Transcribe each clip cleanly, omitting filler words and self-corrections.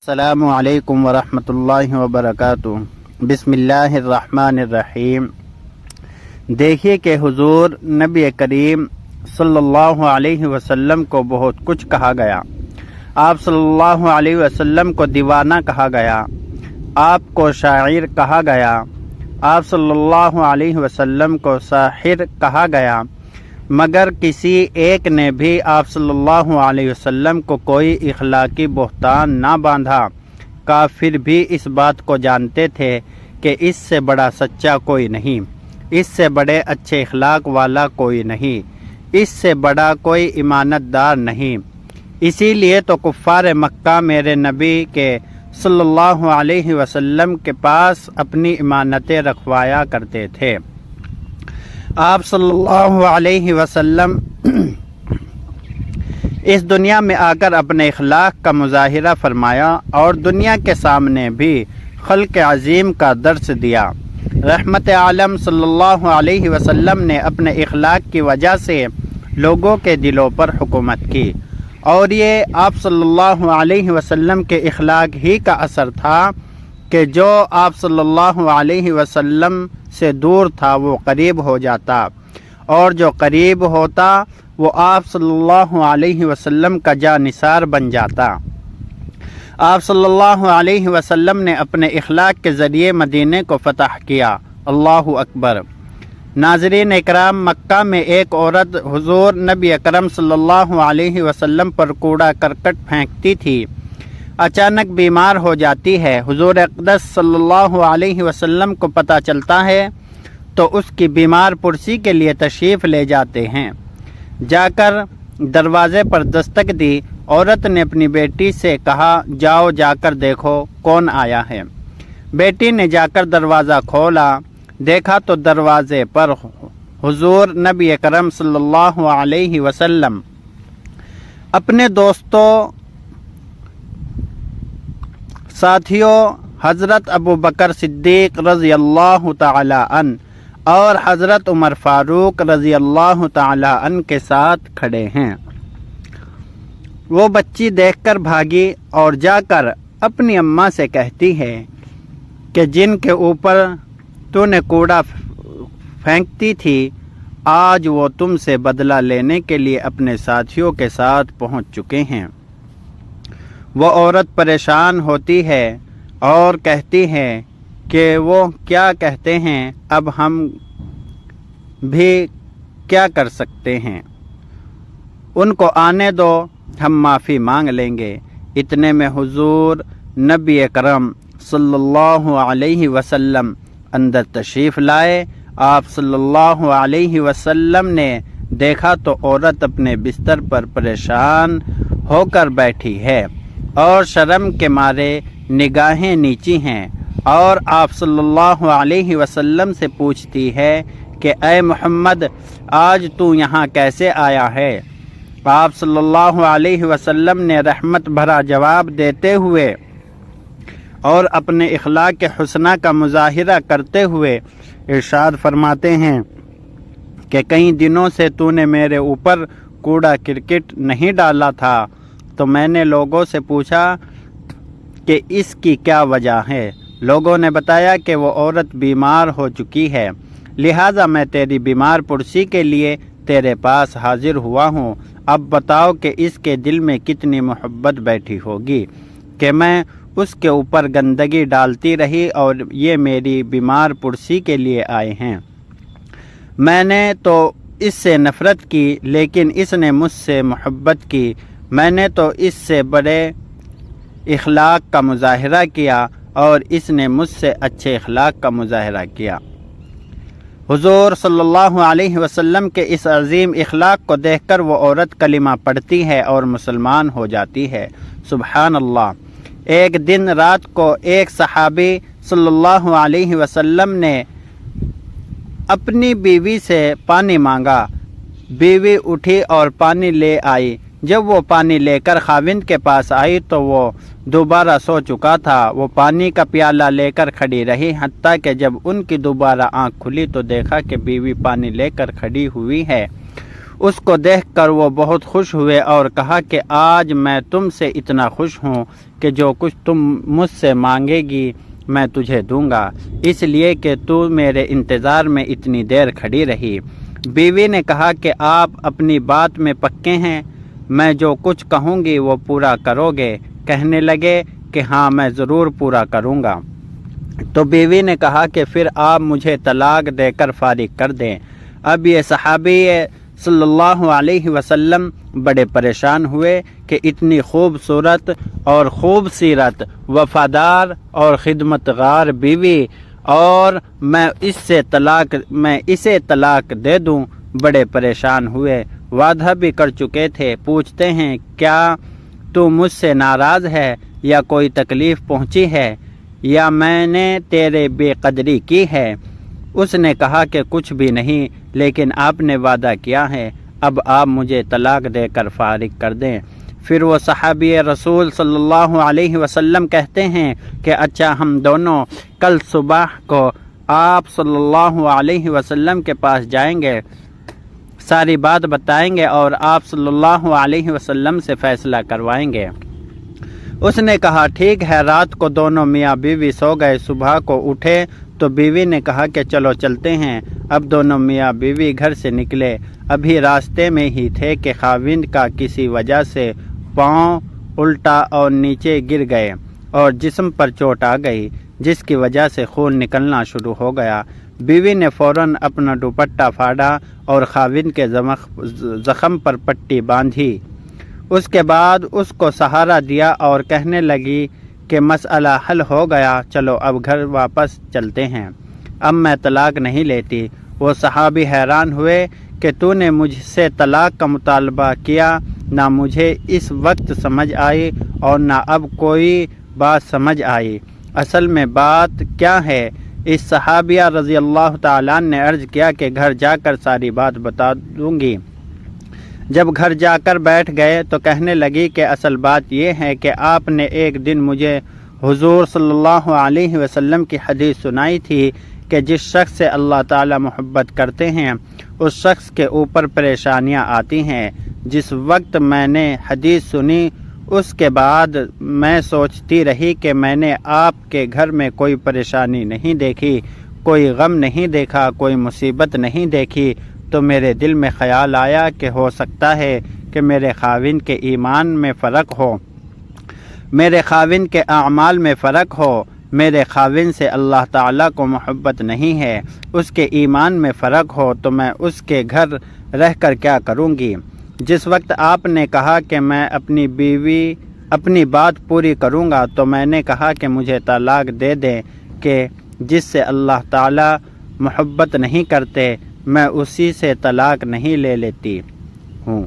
السلام علیکم ورحمۃ اللہ وبرکاتہ۔ بسم اللہ الرحمن الرحیم۔ دیکھیے کہ حضور نبی کریم صلی اللہ علیہ وسلم کو بہت کچھ کہا گیا۔ آپ صلی اللہ علیہ وسلم کو دیوانہ کہا گیا، آپ کو شاعر کہا گیا، آپ صلی اللہ علیہ وسلم کو ساحر کہا گیا، مگر کسی ایک نے بھی آپ صلی اللہ علیہ وسلم کو کوئی اخلاقی بہتان نہ باندھا۔ کافر بھی اس بات کو جانتے تھے کہ اس سے بڑا سچا کوئی نہیں، اس سے بڑے اچھے اخلاق والا کوئی نہیں، اس سے بڑا کوئی امانت دار نہیں۔ اسی لیے تو کفار مکہ میرے نبی کے صلی اللہ علیہ وسلم کے پاس اپنی امانتیں رکھوایا کرتے تھے۔ آپ صلی اللہ علیہ وسلم اس دنیا میں آ کر اپنے اخلاق کا مظاہرہ فرمایا اور دنیا کے سامنے بھی خلق عظیم کا درس دیا۔ رحمت عالم صلی اللہ علیہ وسلم نے اپنے اخلاق کی وجہ سے لوگوں کے دلوں پر حکومت کی، اور یہ آپ صلی اللہ علیہ وسلم کے اخلاق ہی کا اثر تھا کہ جو آپ صلی اللہ علیہ وسلم سے دور تھا وہ قریب ہو جاتا، اور جو قریب ہوتا وہ آپ صلی اللہ علیہ وسلم کا جانثار بن جاتا۔ آپ صلی اللہ علیہ وسلم نے اپنے اخلاق کے ذریعے مدینے کو فتح کیا۔ اللہ اکبر۔ ناظرین اکرام، مکہ میں ایک عورت حضور نبی اکرم صلی اللہ علیہ وسلم پر کوڑا کرکٹ پھینکتی تھی، اچانک بیمار ہو جاتی ہے۔ حضور اقدس صلی اللہ علیہ وسلم کو پتہ چلتا ہے تو اس کی بیمار پرسی کے لیے تشریف لے جاتے ہیں۔ جا کر دروازے پر دستک دی، عورت نے اپنی بیٹی سے کہا، جاؤ جا کر دیکھو کون آیا ہے۔ بیٹی نے جا کر دروازہ کھولا، دیکھا تو دروازے پر حضور نبی اکرم صلی اللہ علیہ وسلم اپنے دوستوں ساتھیوں حضرت ابو بکر صدیق رضی اللہ تعالی عنہ اور حضرت عمر فاروق رضی اللہ تعالی عنہ کے ساتھ کھڑے ہیں۔ وہ بچی دیکھ کر بھاگی اور جا کر اپنی اماں سے کہتی ہے کہ جن کے اوپر تو نے کوڑا پھینکتی تھی، آج وہ تم سے بدلہ لینے کے لیے اپنے ساتھیوں کے ساتھ پہنچ چکے ہیں۔ وہ عورت پریشان ہوتی ہے اور کہتی ہے کہ وہ کیا کہتے ہیں، اب ہم بھی کیا کر سکتے ہیں، ان کو آنے دو، ہم معافی مانگ لیں گے۔ اتنے میں حضور نبی اکرم صلی اللہ علیہ وسلم اندر تشریف لائے۔ آپ صلی اللہ علیہ وسلم نے دیکھا تو عورت اپنے بستر پر پریشان ہو کر بیٹھی ہے اور شرم کے مارے نگاہیں نیچی ہیں، اور آپ صلی اللہ علیہ وسلم سے پوچھتی ہے کہ اے محمد، آج تو یہاں کیسے آیا ہے؟ آپ صلی اللہ علیہ وسلم نے رحمت بھرا جواب دیتے ہوئے اور اپنے اخلاق حسنہ کا مظاہرہ کرتے ہوئے ارشاد فرماتے ہیں کہ کئی دنوں سے تو نے میرے اوپر کوڑا کرکٹ نہیں ڈالا تھا، تو میں نے لوگوں سے پوچھا کہ اس کی کیا وجہ ہے۔ لوگوں نے بتایا کہ وہ عورت بیمار ہو چکی ہے، لہٰذا میں تیری بیمار پرسی کے لیے تیرے پاس حاضر ہوا ہوں۔ اب بتاؤ کہ اس کے دل میں کتنی محبت بیٹھی ہوگی کہ میں اس کے اوپر گندگی ڈالتی رہی اور یہ میری بیمار پرسی کے لیے آئے ہیں۔ میں نے تو اس سے نفرت کی لیکن اس نے مجھ سے محبت کی، میں نے تو اس سے بڑے اخلاق کا مظاہرہ کیا اور اس نے مجھ سے اچھے اخلاق کا مظاہرہ کیا۔ حضور صلی اللہ علیہ وسلم کے اس عظیم اخلاق کو دیکھ کر وہ عورت کلمہ پڑھتی ہے اور مسلمان ہو جاتی ہے۔ سبحان اللہ۔ ایک دن رات کو ایک صحابی صلی اللہ علیہ وسلم نے اپنی بیوی سے پانی مانگا، بیوی اٹھی اور پانی لے آئی۔ جب وہ پانی لے کر خاوند کے پاس آئی تو وہ دوبارہ سو چکا تھا۔ وہ پانی کا پیالہ لے کر کھڑی رہی، حتیٰ کہ جب ان کی دوبارہ آنکھ کھلی تو دیکھا کہ بیوی پانی لے کر کھڑی ہوئی ہے۔ اس کو دیکھ کر وہ بہت خوش ہوئے اور کہا کہ آج میں تم سے اتنا خوش ہوں کہ جو کچھ تم مجھ سے مانگے گی میں تجھے دوں گا، اس لیے کہ تو میرے انتظار میں اتنی دیر کھڑی رہی۔ بیوی نے کہا کہ آپ اپنی بات میں پکے ہیں، میں جو کچھ کہوں گی وہ پورا کرو گے؟ کہنے لگے کہ ہاں میں ضرور پورا کروں گا۔ تو بیوی نے کہا کہ پھر آپ مجھے طلاق دے کر فارغ کر دیں۔ اب یہ صحابی صلی اللہ علیہ وسلم بڑے پریشان ہوئے کہ اتنی خوبصورت اور خوب سیرت، وفادار اور خدمت گار بیوی، اور میں اسے طلاق دے دوں۔ بڑے پریشان ہوئے، وعدہ بھی کر چکے تھے۔ پوچھتے ہیں کیا تو مجھ سے ناراض ہے یا کوئی تکلیف پہنچی ہے یا میں نے تیرے بے قدری کی ہے؟ اس نے کہا کہ کچھ بھی نہیں، لیکن آپ نے وعدہ کیا ہے، اب آپ مجھے طلاق دے کر فارغ کر دیں۔ پھر وہ صحابی رسول صلی اللہ علیہ وسلم کہتے ہیں کہ اچھا ہم دونوں کل صبح کو آپ صلی اللہ علیہ وسلم کے پاس جائیں گے، ساری بات بتائیں گے اور آپ صلی اللہ علیہ وسلم سے فیصلہ کروائیں گے۔ اس نے کہا ٹھیک ہے۔ رات کو دونوں میاں بیوی سو گئے۔ صبح کو اٹھے تو بیوی نے کہا کہ چلو چلتے ہیں۔ اب دونوں میاں بیوی گھر سے نکلے، ابھی راستے میں ہی تھے کہ خاوند کا کسی وجہ سے پاؤں الٹا اور نیچے گر گئے اور جسم پر چوٹ آ گئی، جس کی وجہ سے خون نکلنا شروع ہو گیا۔ بیوی نے فوراً اپنا دوپٹہ پھاڑا اور خاوند کے زخم پر پٹی باندھی۔ اس کے بعد اس کو سہارا دیا اور کہنے لگی کہ مسئلہ حل ہو گیا، چلو اب گھر واپس چلتے ہیں، اب میں طلاق نہیں لیتی۔ وہ صحابی حیران ہوئے کہ تو نے مجھ سے طلاق کا مطالبہ کیا، نہ مجھے اس وقت سمجھ آئی اور نہ اب کوئی بات سمجھ آئی، اصل میں بات کیا ہے؟ اس صحابیہ رضی اللہ تعالیٰ نے عرض کیا کہ گھر جا کر ساری بات بتا دوں گی۔ جب گھر جا کر بیٹھ گئے تو کہنے لگی کہ اصل بات یہ ہے کہ آپ نے ایک دن مجھے حضور صلی اللہ علیہ وسلم کی حدیث سنائی تھی کہ جس شخص سے اللہ تعالی محبت کرتے ہیں اس شخص کے اوپر پریشانیاں آتی ہیں۔ جس وقت میں نے حدیث سنی اس کے بعد میں سوچتی رہی کہ میں نے آپ کے گھر میں کوئی پریشانی نہیں دیکھی، کوئی غم نہیں دیکھا، کوئی مصیبت نہیں دیکھی، تو میرے دل میں خیال آیا کہ ہو سکتا ہے کہ میرے خاوند کے ایمان میں فرق ہو، میرے خاوند کے اعمال میں فرق ہو، میرے خاوند سے اللہ تعالیٰ کو محبت نہیں ہے، اس کے ایمان میں فرق ہو، تو میں اس کے گھر رہ کر کیا کروں گی؟ جس وقت آپ نے کہا کہ میں اپنی بات پوری کروں گا تو میں نے کہا کہ مجھے طلاق دے دیں کہ جس سے اللہ تعالیٰ محبت نہیں کرتے میں اسی سے طلاق نہیں لے لیتی ہوں۔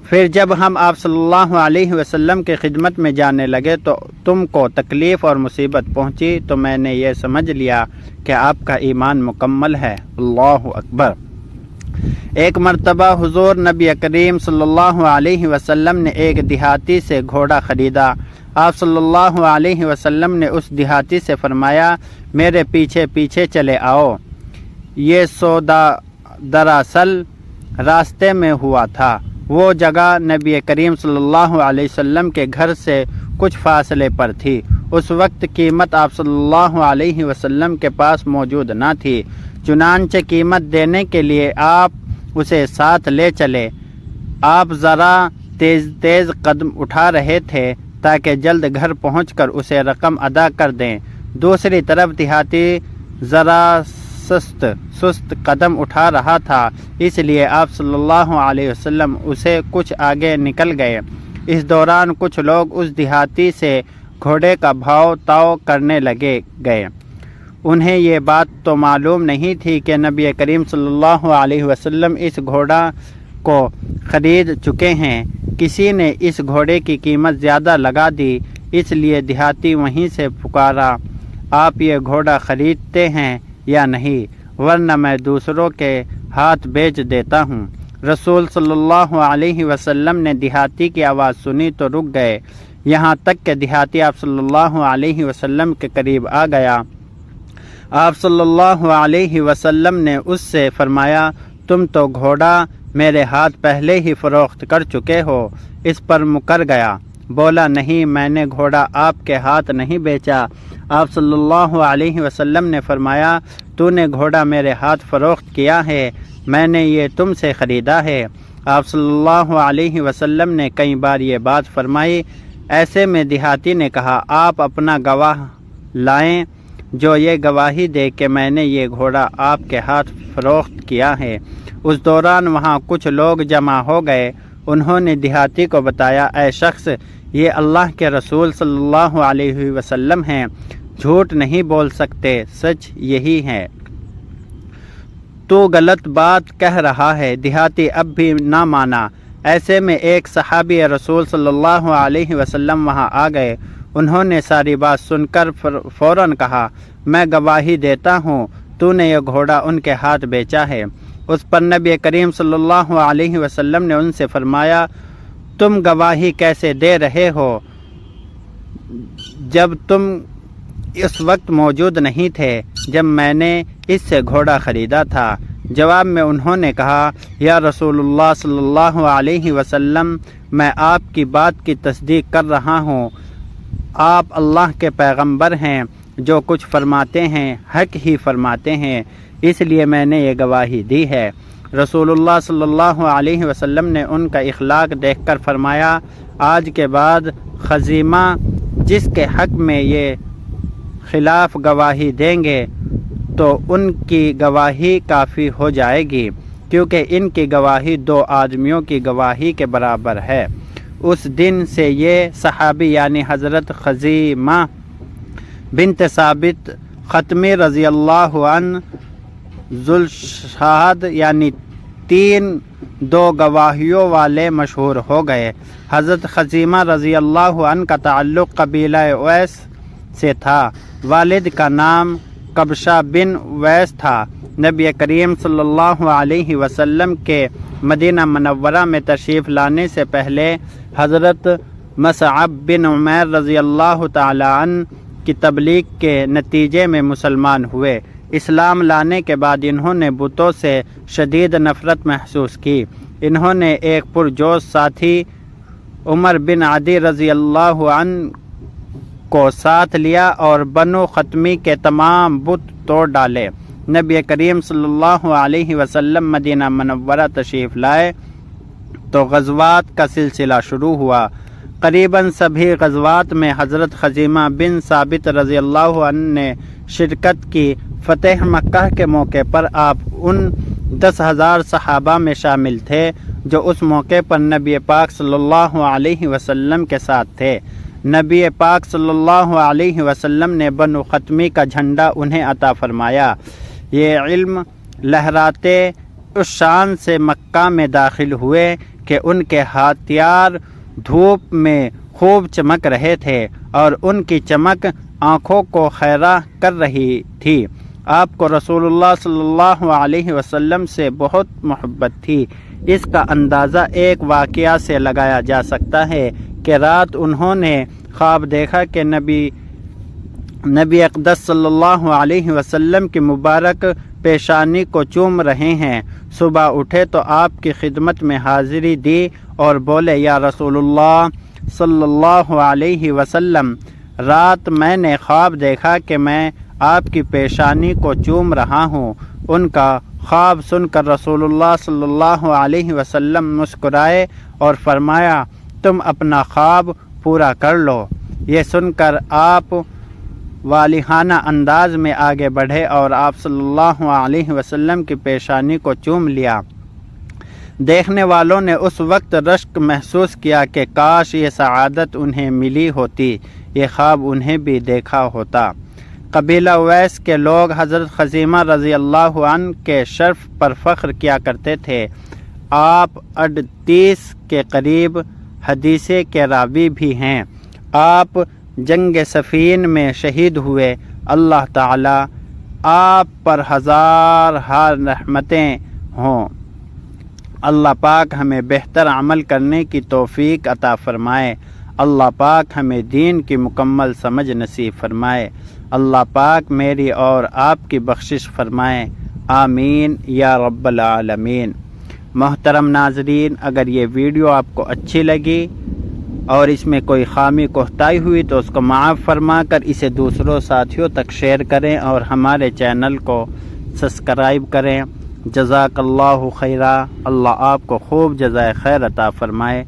پھر جب ہم آپ صلی اللہ علیہ وسلم کی خدمت میں جانے لگے تو تم کو تکلیف اور مصیبت پہنچی تو میں نے یہ سمجھ لیا کہ آپ کا ایمان مکمل ہے۔ اللہ اکبر۔ ایک مرتبہ حضور نبی کریم صلی اللہ علیہ وسلم نے ایک دیہاتی سے گھوڑا خریدا۔ آپ صلی اللہ علیہ وسلم نے اس دیہاتی سے فرمایا میرے پیچھے پیچھے چلے آؤ۔ یہ سودا دراصل راستے میں ہوا تھا۔ وہ جگہ نبی کریم صلی اللہ علیہ وسلم کے گھر سے کچھ فاصلے پر تھی۔ اس وقت قیمت آپ صلی اللہ علیہ وسلم کے پاس موجود نہ تھی، چنانچہ قیمت دینے کے لیے آپ اسے ساتھ لے چلے۔ آپ ذرا تیز قدم اٹھا رہے تھے تاکہ جلد گھر پہنچ کر اسے رقم ادا کر دیں۔ دوسری طرف دیہاتی ذرا سست قدم اٹھا رہا تھا، اس لیے آپ صلی اللہ علیہ وسلم اسے کچھ آگے نکل گئے۔ اس دوران کچھ لوگ اس دیہاتی سے گھوڑے کا بھاؤ تاؤ کرنے گئے۔ انہیں یہ بات تو معلوم نہیں تھی کہ نبی کریم صلی اللہ علیہ وسلم اس گھوڑا کو خرید چکے ہیں۔ کسی نے اس گھوڑے کی قیمت زیادہ لگا دی، اس لیے دیہاتی وہیں سے پکارا آپ یہ گھوڑا خریدتے ہیں یا نہیں، ورنہ میں دوسروں کے ہاتھ بیچ دیتا ہوں۔ رسول صلی اللہ علیہ وسلم نے دیہاتی کی آواز سنی تو رک گئے، یہاں تک کہ دیہاتی آپ صلی اللہ علیہ وسلم کے قریب آ گیا۔ آپ صلی اللہ علیہ وسلم نے اس سے فرمایا تم تو گھوڑا میرے ہاتھ پہلے ہی فروخت کر چکے ہو؟ اس پر مکر گیا، بولا نہیں، میں نے گھوڑا آپ کے ہاتھ نہیں بیچا۔ آپ صلی اللہ علیہ وسلم نے فرمایا، تو نے گھوڑا میرے ہاتھ فروخت کیا ہے، میں نے یہ تم سے خریدا ہے۔ آپ صلی اللہ علیہ وسلم نے کئی بار یہ بات فرمائی۔ ایسے میں دیہاتی نے کہا، آپ اپنا گواہ لائیں جو یہ گواہی دے کہ میں نے یہ گھوڑا آپ کے ہاتھ فروخت کیا ہے۔ اس دوران وہاں کچھ لوگ جمع ہو گئے۔ انہوں نے دیہاتی کو بتایا، اے شخص، یہ اللہ کے رسول صلی اللہ علیہ وسلم ہیں، جھوٹ نہیں بول سکتے، سچ یہی ہے، تو غلط بات کہہ رہا ہے۔ دیہاتی اب بھی نہ مانا۔ ایسے میں ایک صحابی رسول صلی اللہ علیہ وسلم وہاں آ گئے۔ انہوں نے ساری بات سن کر فوراً کہا، میں گواہی دیتا ہوں تو نے یہ گھوڑا ان کے ہاتھ بیچا ہے۔ اس پر نبی کریم صلی اللہ علیہ وسلم نے ان سے فرمایا، تم گواہی کیسے دے رہے ہو جب تم اس وقت موجود نہیں تھے جب میں نے اس سے گھوڑا خریدا تھا؟ جواب میں انہوں نے کہا، یا رسول اللہ صلی اللہ علیہ وسلم، میں آپ کی بات کی تصدیق کر رہا ہوں، آپ اللہ کے پیغمبر ہیں، جو کچھ فرماتے ہیں حق ہی فرماتے ہیں، اس لیے میں نے یہ گواہی دی ہے۔ رسول اللہ صلی اللہ علیہ وسلم نے ان کا اخلاق دیکھ کر فرمایا، آج کے بعد خزیمہ جس کے حق میں یہ خلاف گواہی دیں گے تو ان کی گواہی کافی ہو جائے گی، کیونکہ ان کی گواہی دو آدمیوں کی گواہی کے برابر ہے۔ اس دن سے یہ صحابی یعنی حضرت خزیمہ بنت ثابت ختمی رضی اللہ عنہ ذوالشہاد یعنی دو گواہیوں والے مشہور ہو گئے۔ حضرت خزیمہ رضی اللہ عنہ کا تعلق قبیلہ اویس سے تھا۔ والد کا نام قبشہ بن اویس تھا۔ نبی کریم صلی اللہ علیہ وسلم کے مدینہ منورہ میں تشریف لانے سے پہلے حضرت مصعب بن عمیر رضی اللہ تعالی عنہ کی تبلیغ کے نتیجے میں مسلمان ہوئے۔ اسلام لانے کے بعد انہوں نے بتوں سے شدید نفرت محسوس کی۔ انہوں نے ایک پرجوش ساتھی عمر بن عدی رضی اللہ عنہ کو ساتھ لیا اور بنو ختمی کے تمام بت توڑ ڈالے۔ نبی کریم صلی اللہ علیہ وسلم مدینہ منورہ تشریف لائے تو غزوات کا سلسلہ شروع ہوا۔ قریباً سبھی غزوات میں حضرت خزیمہ بن ثابت رضی اللہ عنہ نے شرکت کی۔ فتح مکہ کے موقع پر آپ ان 10,000 صحابہ میں شامل تھے جو اس موقع پر نبی پاک صلی اللہ علیہ وسلم کے ساتھ تھے۔ نبی پاک صلی اللہ علیہ وسلم نے بنو ختمی کا جھنڈا انہیں عطا فرمایا۔ یہ علم لہراتے اس شان سے مکہ میں داخل ہوئے کہ ان کے ہتھیار دھوپ میں خوب چمک رہے تھے اور ان کی چمک آنکھوں کو خیرہ کر رہی تھی۔ آپ کو رسول اللہ صلی اللہ علیہ وسلم سے بہت محبت تھی۔ اس کا اندازہ ایک واقعہ سے لگایا جا سکتا ہے کہ رات انہوں نے خواب دیکھا کہ نبی اقدس صلی اللہ علیہ وسلم کی مبارک پیشانی کو چوم رہے ہیں۔ صبح اٹھے تو آپ کی خدمت میں حاضری دی اور بولے، یا رسول اللہ صلی اللہ علیہ وسلم، رات میں نے خواب دیکھا کہ میں آپ کی پیشانی کو چوم رہا ہوں۔ ان کا خواب سن کر رسول اللہ صلی اللہ علیہ وسلم مسکرائے اور فرمایا، تم اپنا خواب پورا کر لو۔ یہ سن کر آپ والہانہ انداز میں آگے بڑھے اور آپ صلی اللہ علیہ وسلم کی پیشانی کو چوم لیا۔ دیکھنے والوں نے اس وقت رشک محسوس کیا کہ کاش یہ سعادت انہیں ملی ہوتی، یہ خواب انہیں بھی دیکھا ہوتا۔ قبیلہ اویس کے لوگ حضرت خزیمہ رضی اللہ عنہ کے شرف پر فخر کیا کرتے تھے۔ آپ 38 کے قریب حدیثے کے راوی بھی ہیں۔ آپ جنگ صفین میں شہید ہوئے۔ اللہ تعالی آپ پر ہزار رحمتیں ہوں۔ اللہ پاک ہمیں بہتر عمل کرنے کی توفیق عطا فرمائے۔ اللہ پاک ہمیں دین کی مکمل سمجھ نصیب فرمائے۔ اللہ پاک میری اور آپ کی بخشش فرمائے، آمین یا رب العالمین۔ محترم ناظرین، اگر یہ ویڈیو آپ کو اچھی لگی اور اس میں کوئی خامی کوتاہی ہوئی تو اس کو معاف فرما کر اسے دوسروں ساتھیوں تک شیئر کریں اور ہمارے چینل کو سبسکرائب کریں۔ جزاک اللہ خیرہ، اللہ آپ کو خوب جزائے خیر عطا فرمائے۔